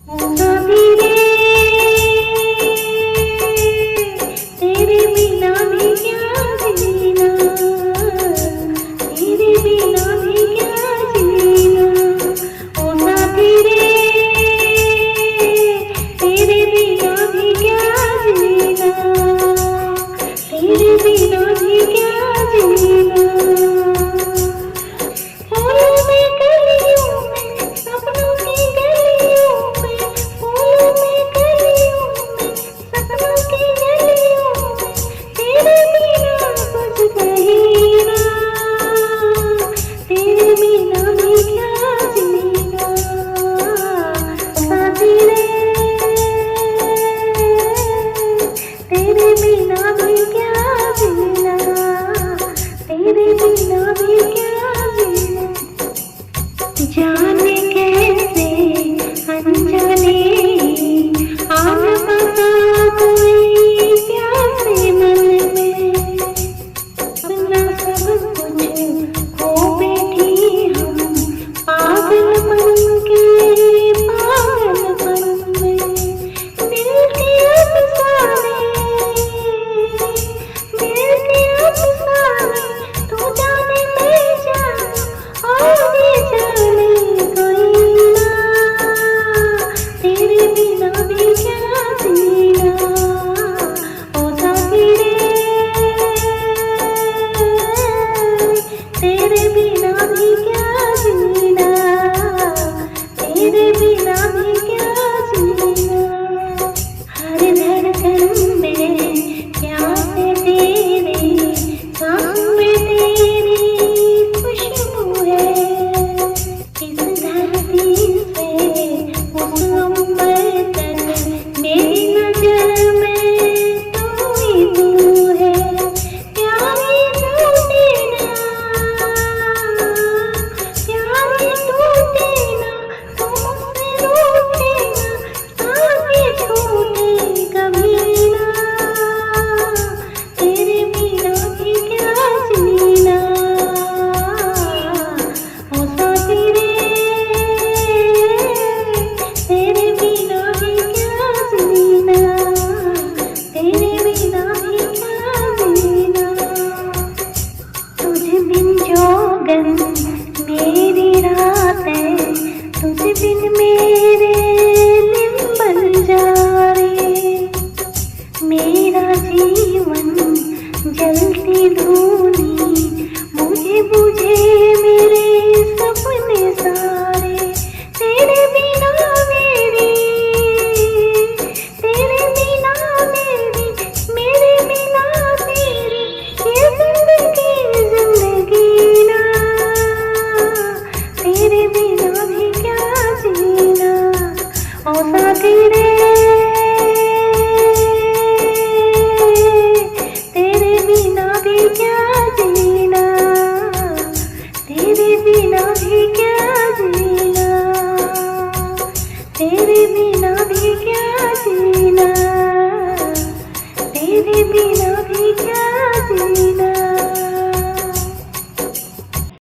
धीरे तेरे बिना भी क्या जीना, तेरे बिना भी क्या जीना। ओ साथी रे तेरे बिना भी क्या जीना, तेरे बिना भी क्या जीना। फूलों में कलियों में सपनों की गलियों में, फूलों में कलियों में सपनों की गलियों में, तेरे बिना कुछ नहीं ना, तेरे बिना भी क्या जीना। साथी रे तेरे बिना भी क्या जीना, तेरे बिना भी क्या जीना। जाने कैसे अनजाने आन बसा कोई प्यासे मन में, अपना सब कुछ खो बैठी हम पागलपन के पागलपन में। दिल के अफसाने, दिल के अफसाने, तू जाने मैं जाने आगे जाने कोई ना, तेरे बिना भी क्या जीना। ओ साथी रे तेरे बिना भी क्या जीना, तेरे बिना भी क्या जीना। हर धड़कन में प्यास है तेरी, सांस में तेरी खुशबू है। इस धरती से उस अंबर तक मेरी नजर में तू ही तू है। प्यारे टूटे ना, प्यारे टूटे ना, तुम मुझसे रूठे ना, आगे छूटे कभी ना, तेरे बिना भी क्या जीना। ओ साथी रे तेरे बिना भी क्या जीना, तेरे बिना भी क्या जीना। तुझ बिन जोगन मेरी रातें, तुझ बिन मेरे दिन बन जा रे। मेरा जीवन जलती धूनी, मुझे बुझे मेरे सपने सारे। तेरे बिना मेरी, तेरे बिना मेरी, मेरे बिना तेरी, ये जिंदगी जिंदगी ना, तेरे बिना भी क्या जीना। ओ साथी रे तेरे बिना भी क्या जीना, तेरे बिना भी क्या जीना, तेरे बिना भी क्या जीना, तेरे बिना भी क्या जीना।